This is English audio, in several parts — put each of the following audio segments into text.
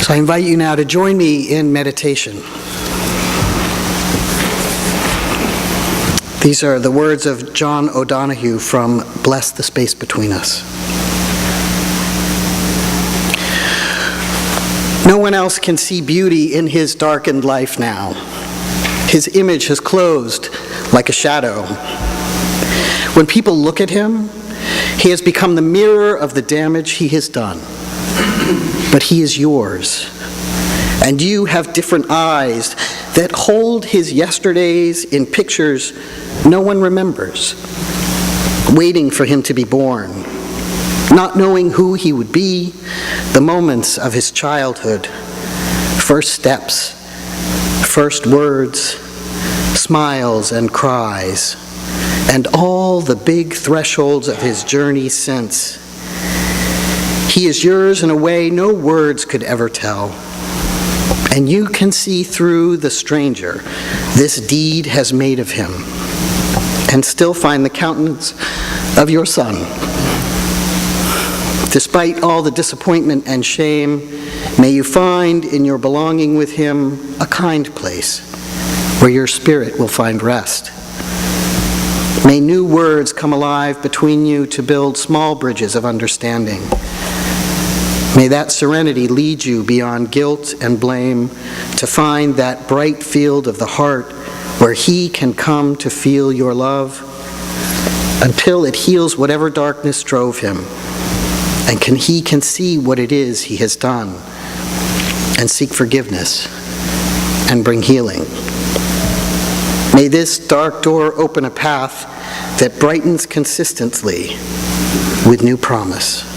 So I invite you now to join me in meditation. These are the words of John O'Donohue from Bless the Space Between Us. No one else can see beauty in his darkened life now. His image has closed like a shadow. When people look at him, he has become the mirror of the damage he has done. But he is yours, and you have different eyes that hold his yesterdays in pictures no one remembers, waiting for him to be born, not knowing who he would be, the moments of his childhood, first steps, first words, smiles and cries, and all the big thresholds of his journey since. He is yours in a way no words could ever tell. And you can see through the stranger this deed has made of him, and still find the countenance of your son. Despite all the disappointment and shame, may you find in your belonging with him a kind place where your spirit will find rest. May new words come alive between you to build small bridges of understanding. May that serenity lead you beyond guilt and blame to find that bright field of the heart where he can come to feel your love until it heals whatever darkness drove him, and he can see what it is he has done and seek forgiveness and bring healing. May this dark door open a path that brightens consistently with new promise.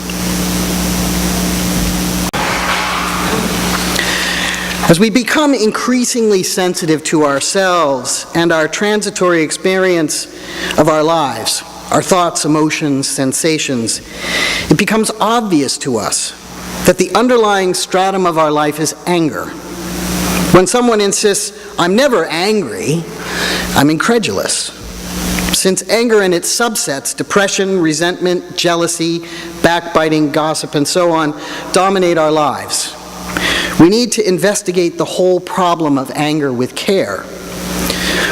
As we become increasingly sensitive to ourselves and our transitory experience of our lives, our thoughts, emotions, sensations, it becomes obvious to us that the underlying stratum of our life is anger. When someone insists, "I'm never angry," I'm incredulous, since anger and its subsets, depression, resentment, jealousy, backbiting, gossip, and so on, dominate our lives. We need to investigate the whole problem of anger with care.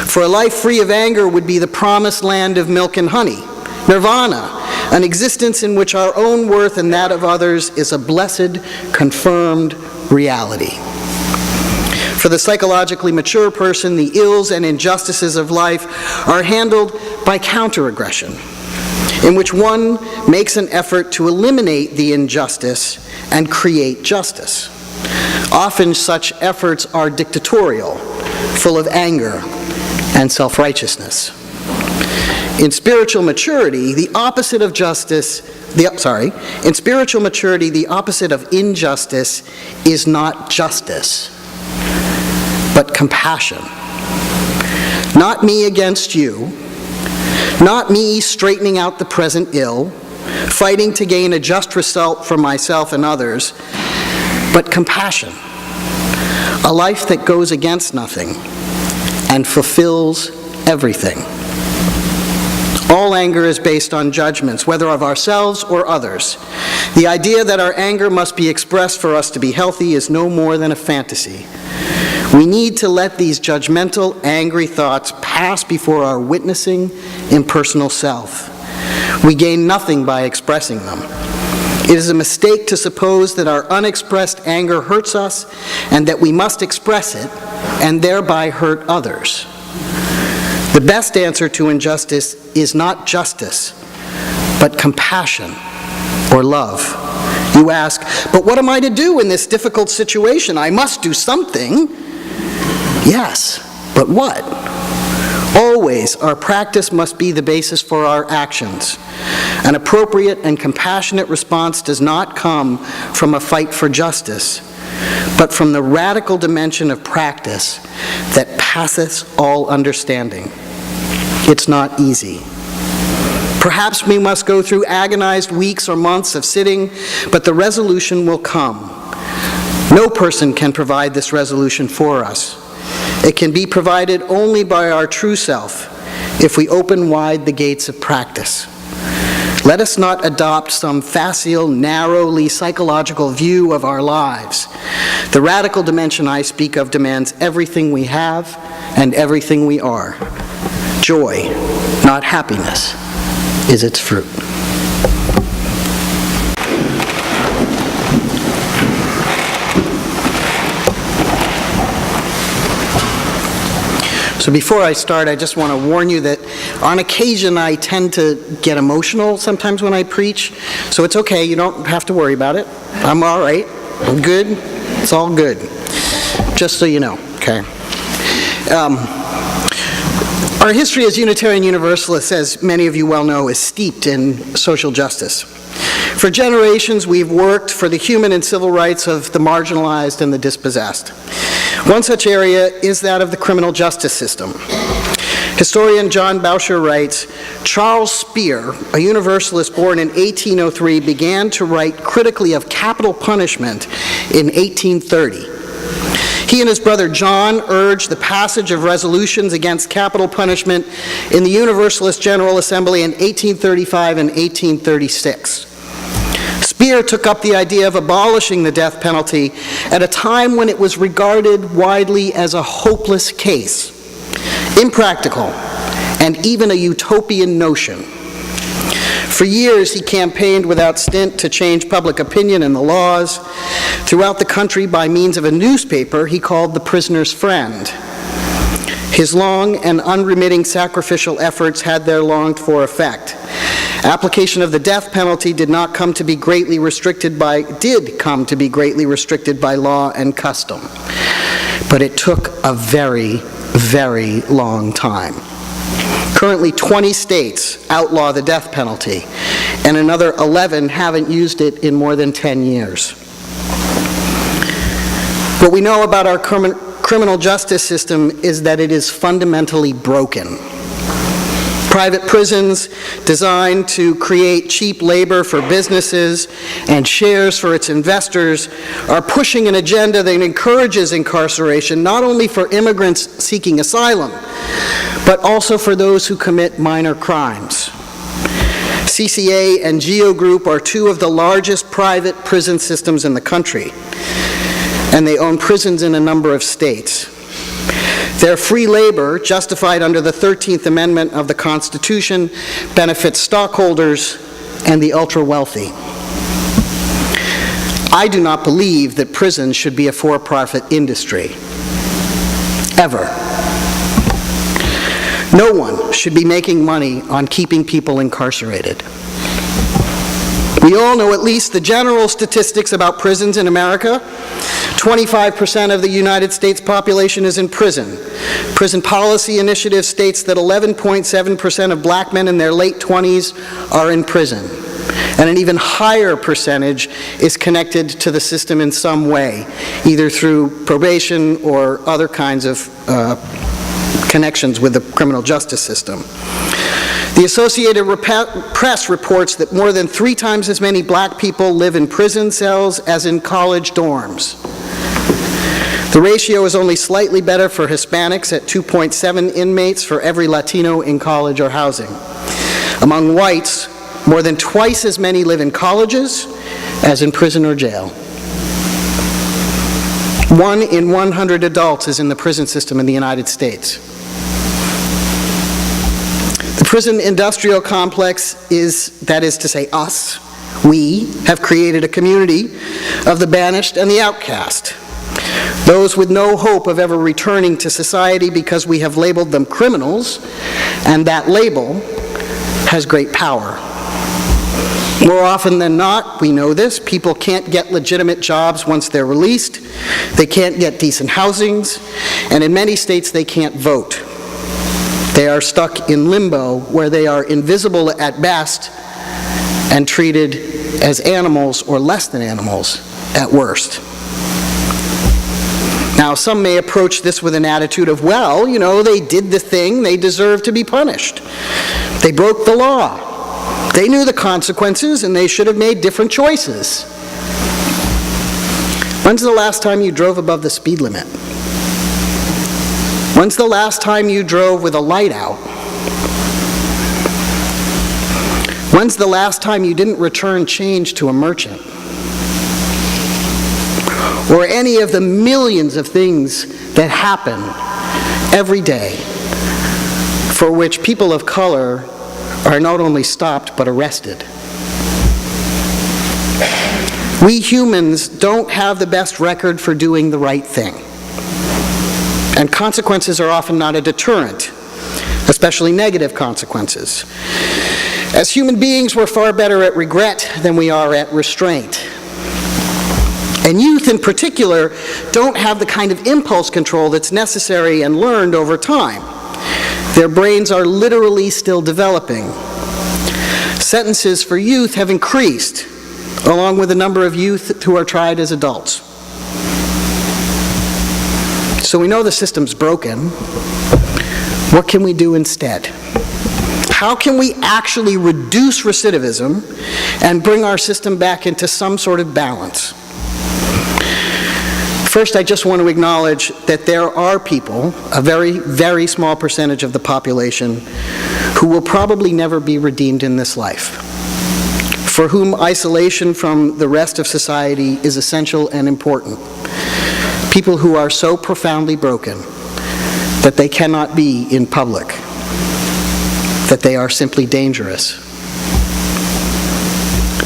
For a life free of anger would be the promised land of milk and honey, nirvana, an existence in which our own worth and that of others is a blessed, confirmed reality. For the psychologically mature person, the ills and injustices of life are handled by counter-aggression, in which one makes an effort to eliminate the injustice and create justice. Often such efforts are dictatorial, full of anger and self-righteousness. In spiritual maturity, the opposite of injustice is not justice, but compassion. Not me against you, not me straightening out the present ill, fighting to gain a just result for myself and others, but compassion, a life that goes against nothing and fulfills everything. All anger is based on judgments, whether of ourselves or others. The idea that our anger must be expressed for us to be healthy is no more than a fantasy. We need to let these judgmental, angry thoughts pass before our witnessing, impersonal self. We gain nothing by expressing them. It is a mistake to suppose that our unexpressed anger hurts us and that we must express it and thereby hurt others. The best answer to injustice is not justice, but compassion or love. You ask, but what am I to do in this difficult situation? I must do something. Yes, but what? Always, our practice must be the basis for our actions. An appropriate and compassionate response does not come from a fight for justice, but from the radical dimension of practice that passeth all understanding. It's not easy. Perhaps we must go through agonized weeks or months of sitting, but the resolution will come. No person can provide this resolution for us. It can be provided only by our true self if we open wide the gates of practice. Let us not adopt some facile, narrowly psychological view of our lives The radical dimension I speak of demands everything we have and everything we are. Joy, not happiness, is its fruit. So before I start, I just want to warn you that on occasion I tend to get emotional sometimes when I preach. So it's okay, you don't have to worry about it. I'm all right. I'm good. It's all good. Just so you know, okay? Our history as Unitarian Universalists, as many of you well know, is steeped in social justice. For generations, we've worked for the human and civil rights of the marginalized and the dispossessed. One such area is that of the criminal justice system. Historian John Boucher writes, Charles Spear, a Universalist born in 1803, began to write critically of capital punishment in 1830. He and his brother John urged the passage of resolutions against capital punishment in the Universalist General Assembly in 1835 and 1836. Spear took up the idea of abolishing the death penalty at a time when it was regarded widely as a hopeless case, impractical, and even a utopian notion. For years, he campaigned without stint to change public opinion and the laws throughout the country by means of a newspaper he called The Prisoner's Friend. His long and unremitting sacrificial efforts had their longed-for effect. Application of the death penalty did come to be greatly restricted by law and custom. But it took a very, very long time. Currently, 20 states outlaw the death penalty, and another 11 haven't used it in more than 10 years. What we know about our criminal justice system is that it is fundamentally broken. Private prisons designed to create cheap labor for businesses and shares for its investors are pushing an agenda that encourages incarceration not only for immigrants seeking asylum, but also for those who commit minor crimes. CCA and GEO Group are two of the largest private prison systems in the country, and they own prisons in a number of states. Their free labor, justified under the 13th Amendment of the Constitution, benefits stockholders and the ultra-wealthy. I do not believe that prisons should be a for-profit industry, ever. No one should be making money on keeping people incarcerated. We all know at least the general statistics about prisons in America. 25% of the United States population is in prison. Prison Policy Initiative states that 11.7% of black men in their late 20s are in prison. And an even higher percentage is connected to the system in some way, either through probation or other kinds of connections with the criminal justice system. The Associated Press reports that more than 3 times as many black people live in prison cells as in college dorms. The ratio is only slightly better for Hispanics at 2.7 inmates for every Latino in college or housing. Among whites, more than twice as many live in colleges as in prison or jail. 1 in 100 adults is in the prison system in the United States. The prison industrial complex that is to say us, we have created a community of the banished and the outcast. Those with no hope of ever returning to society because we have labeled them criminals, and that label has great power. More often than not, we know this, people can't get legitimate jobs once they're released, they can't get decent housings, and in many states they can't vote. They are stuck in limbo where they are invisible at best and treated as animals or less than animals at worst. Now, some may approach this with an attitude of, well, you know, they did the thing, they deserve to be punished. They broke the law. They knew the consequences and they should have made different choices. When's the last time you drove above the speed limit? When's the last time you drove with a light out? When's the last time you didn't return change to a merchant? or any of the millions of things that happen every day for which people of color are not only stopped but arrested. We humans don't have the best record for doing the right thing, and consequences are often not a deterrent, especially negative consequences. As human beings, we're far better at regret than we are at restraint. And youth in particular don't have the kind of impulse control that's necessary and learned over time. Their brains are literally still developing. Sentences for youth have increased, along with the number of youth who are tried as adults. So we know the system's broken. What can we do instead? How can we actually reduce recidivism and bring our system back into some sort of balance? First, I just want to acknowledge that there are people, a very, very small percentage of the population, who will probably never be redeemed in this life, for whom isolation from the rest of society is essential and important. People who are so profoundly broken that they cannot be in public, that they are simply dangerous.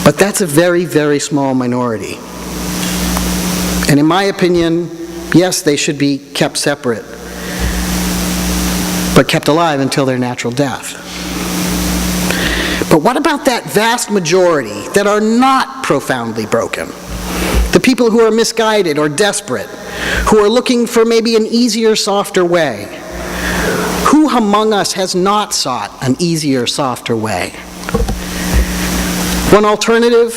But that's a very, very small minority. And in my opinion, yes, they should be kept separate, but kept alive until their natural death. But what about that vast majority that are not profoundly broken? The people who are misguided or desperate, who are looking for maybe an easier, softer way. Who among us has not sought an easier, softer way? One alternative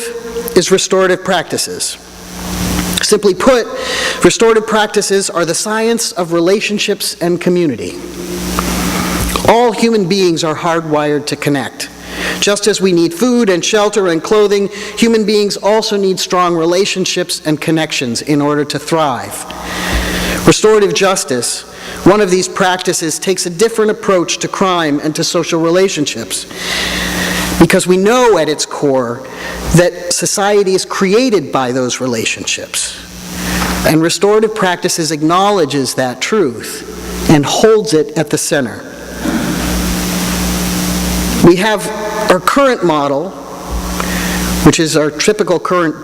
is restorative practices. Simply put, restorative practices are the science of relationships and community. All human beings are hardwired to connect. Just as we need food and shelter and clothing, human beings also need strong relationships and connections in order to thrive. Restorative justice, one of these practices, takes a different approach to crime and to social relationships, because we know at its core that society is created by those relationships. And restorative practices acknowledges that truth and holds it at the center. We have our current model, which is our typical current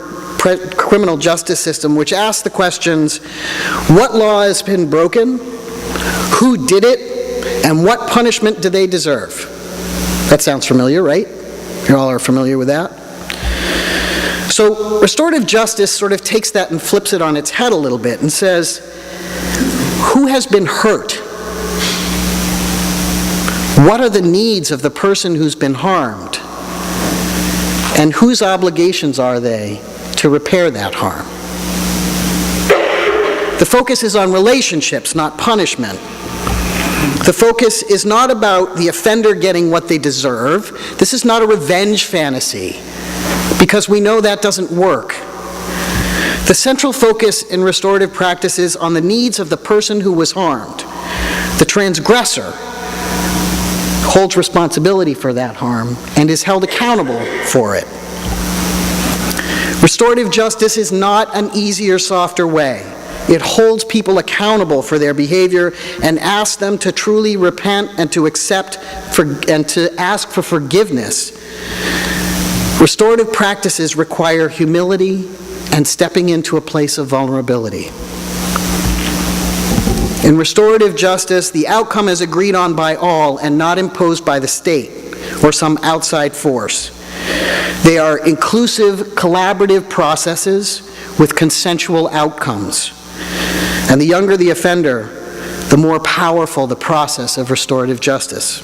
criminal justice system, which asks the questions, what law has been broken, who did it, and what punishment do they deserve? That sounds familiar, right? You all are familiar with that? So restorative justice sort of takes that and flips it on its head a little bit and says, who has been hurt? What are the needs of the person who's been harmed? And whose obligations are they to repair that harm? The focus is on relationships, not punishment. The focus is not about the offender getting what they deserve. This is not a revenge fantasy, because we know that doesn't work. The central focus in restorative practice is on the needs of the person who was harmed. The transgressor holds responsibility for that harm and is held accountable for it. Restorative justice is not an easier, softer way. It holds people accountable for their behavior and asks them to truly repent and to accept and to ask for forgiveness. Restorative practices require humility and stepping into a place of vulnerability. In restorative justice, the outcome is agreed on by all and not imposed by the state or some outside force. They are inclusive, collaborative processes with consensual outcomes. And the younger the offender, the more powerful the process of restorative justice.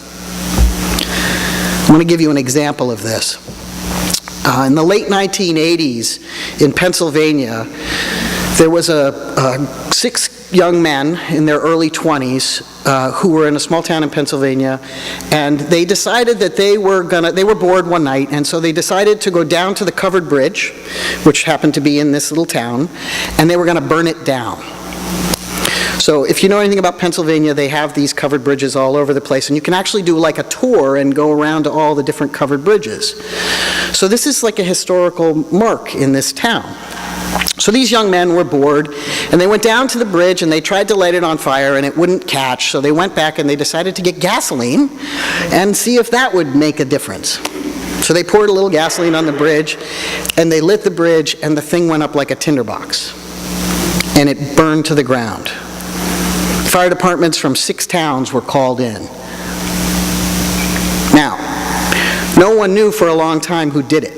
I want to give you an example of this. In the late 1980s in Pennsylvania, there was six young men in their early 20s who were in a small town in Pennsylvania, and they decided that they were bored one night, and so they decided to go down to the covered bridge, which happened to be in this little town, and they were going to burn it down. So if you know anything about Pennsylvania, they have these covered bridges all over the place, and you can actually do like a tour and go around to all the different covered bridges. So this is like a historical mark in this town. So these young men were bored, and they went down to the bridge and they tried to light it on fire and it wouldn't catch, so they went back and they decided to get gasoline and see if that would make a difference. So they poured a little gasoline on the bridge and they lit the bridge, and the thing went up like a tinderbox and it burned to the ground. Fire departments from 6 towns were called in. Now, no one knew for a long time who did it.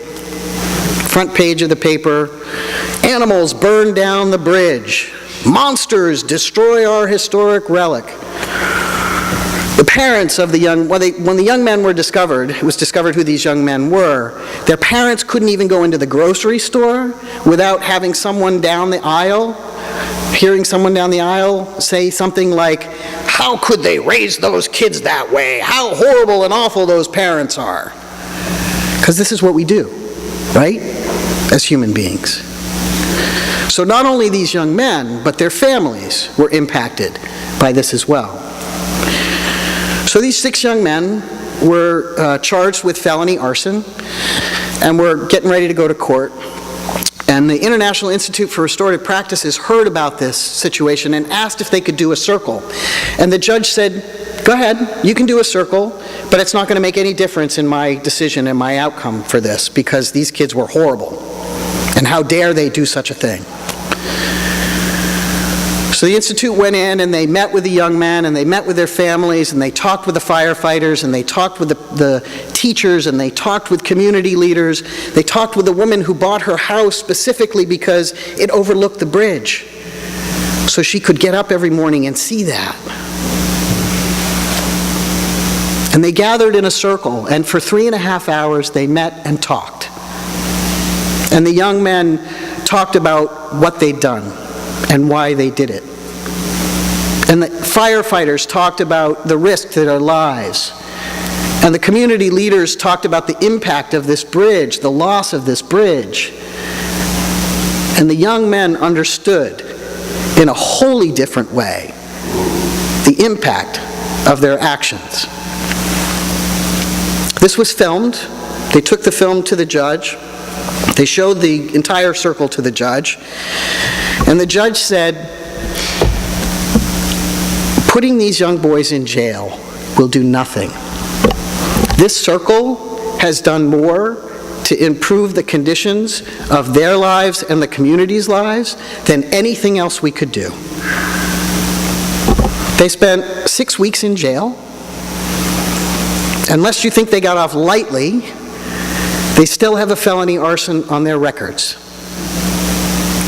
Front page of the paper, animals burn down the bridge. Monsters destroy our historic relic. The parents of the young, when the young men were discovered, it was discovered who these young men were, their parents couldn't even go into the grocery store without having someone down the aisle, hearing someone down the aisle say something like, "How could they raise those kids that way? How horrible and awful those parents are." Because this is what we do, right? As human beings. So not only these young men, but their families were impacted by this as well. So these 6 young men were charged with felony arson and were getting ready to go to court. And the International Institute for Restorative Practices heard about this situation and asked if they could do a circle. And the judge said, "Go ahead, you can do a circle, but it's not going to make any difference in my decision and my outcome for this, because these kids were horrible. And how dare they do such a thing?" So the Institute went in and they met with the young men and they met with their families and they talked with the firefighters and they talked with the teachers and they talked with community leaders. They talked with the woman who bought her house specifically because it overlooked the bridge, so she could get up every morning and see that. And they gathered in a circle, and for 3.5 hours they met and talked. And the young men talked about what they'd done and why they did it. And the firefighters talked about the risk to their lives. And the community leaders talked about the impact of this bridge, the loss of this bridge. And the young men understood in a wholly different way the impact of their actions. This was filmed. They took the film to the judge. They showed the entire circle to the judge. And the judge said, "Putting these young boys in jail will do nothing. This circle has done more to improve the conditions of their lives and the community's lives than anything else we could do." They spent 6 weeks in jail. Unless you think they got off lightly, they still have a felony arson on their records.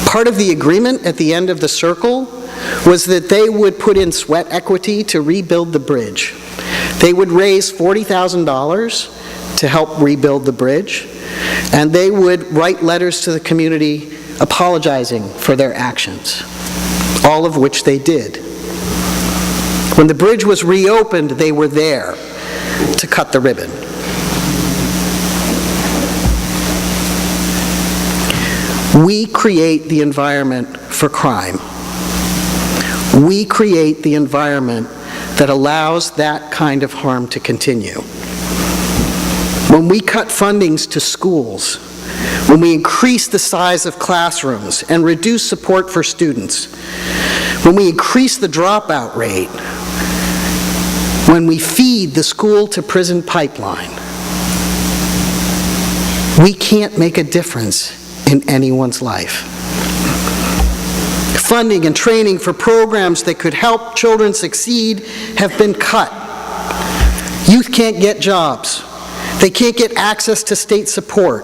Part of the agreement at the end of the circle was that they would put in sweat equity to rebuild the bridge. They would raise $40,000 to help rebuild the bridge, and they would write letters to the community apologizing for their actions, all of which they did. When the bridge was reopened, they were there to cut the ribbon. We create the environment for crime. We create the environment that allows that kind of harm to continue. When we cut fundings to schools, when we increase the size of classrooms and reduce support for students, when we increase the dropout rate, when we feed the school-to-prison pipeline, we can't make a difference in anyone's life. Funding and training for programs that could help children succeed have been cut. Youth can't get jobs. They can't get access to state support.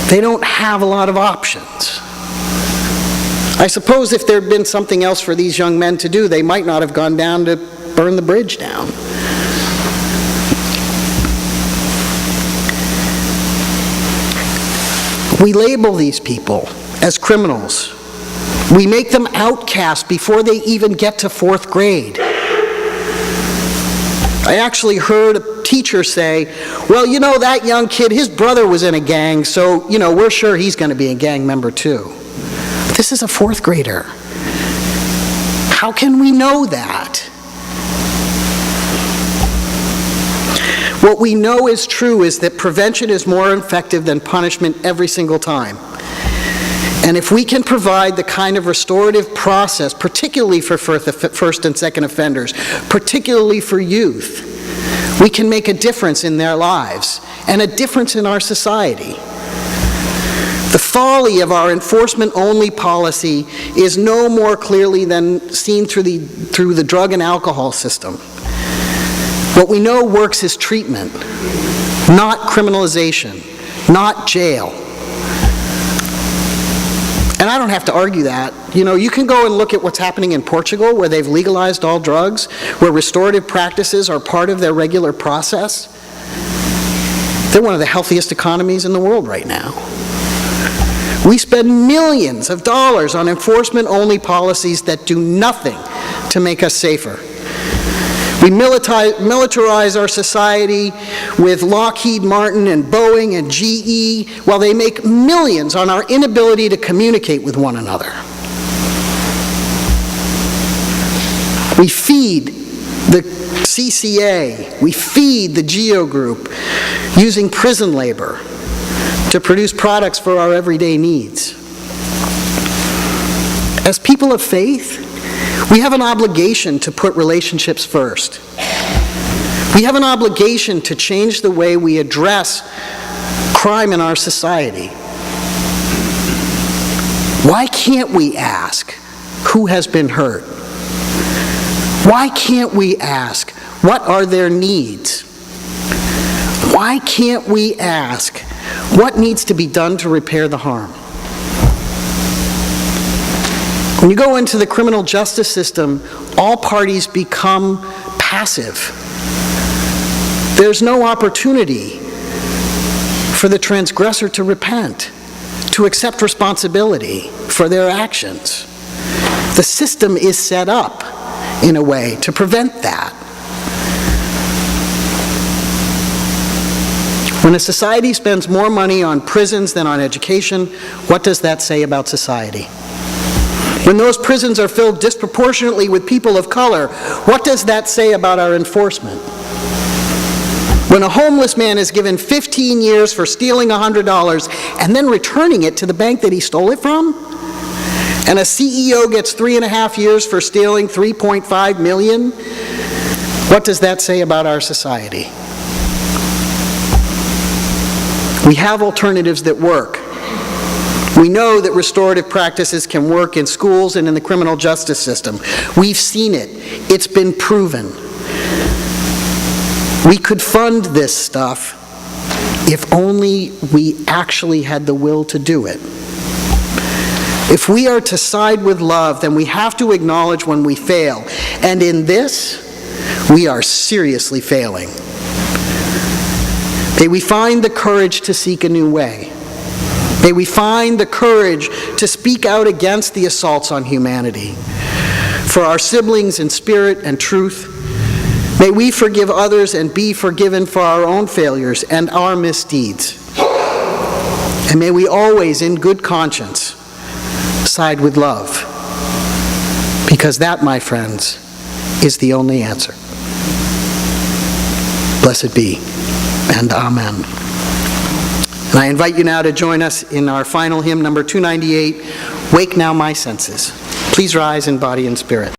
They don't have a lot of options. I suppose if there had been something else for these young men to do, they might not have gone down to burn the bridge down. We label these people as criminals. We make them outcasts before they even get to 4th grade. I actually heard a teacher say, "Well, you know, that young kid, his brother was in a gang, so, you know, we're sure he's going to be a gang member too." This is a 4th grader. How can we know that? What we know is true is that prevention is more effective than punishment every single time. And if we can provide the kind of restorative process, particularly for first and second offenders, particularly for youth, we can make a difference in their lives and a difference in our society. The folly of our enforcement-only policy is no more clearly than seen through the drug and alcohol system. What we know works is treatment, not criminalization, not jail. And I don't have to argue that. You know, you can go and look at what's happening in Portugal, where they've legalized all drugs, where restorative practices are part of their regular process. They're one of the healthiest economies in the world right now. We spend millions of dollars on enforcement-only policies that do nothing to make us safer. We militarize our society with Lockheed Martin and Boeing and GE while they make millions on our inability to communicate with one another. We feed the CCA, we feed the GEO Group using prison labor to produce products for our everyday needs. As people of faith, we have an obligation to put relationships first. We have an obligation to change the way we address crime in our society. Why can't we ask who has been hurt? Why can't we ask what are their needs? Why can't we ask what needs to be done to repair the harm? When you go into the criminal justice system, all parties become passive. There's no opportunity for the transgressor to repent, to accept responsibility for their actions. The system is set up in a way to prevent that. When a society spends more money on prisons than on education, what does that say about society? When those prisons are filled disproportionately with people of color, what does that say about our enforcement? When a homeless man is given 15 years for stealing $100 and then returning it to the bank that he stole it from, and a CEO gets 3.5 years for stealing $3.5 million, what does that say about our society? We have alternatives that work. We know that restorative practices can work in schools and in the criminal justice system. We've seen it. It's been proven. We could fund this stuff if only we actually had the will to do it. If we are to side with love, then we have to acknowledge when we fail. And in this, we are seriously failing. May we find the courage to seek a new way. May we find the courage to speak out against the assaults on humanity. For our siblings in spirit and truth, may we forgive others and be forgiven for our own failures and our misdeeds. And may we always, in good conscience, side with love. Because that, my friends, is the only answer. Blessed be, and amen. And I invite you now to join us in our final hymn, number 298, Wake Now My Senses. Please rise in body and spirit.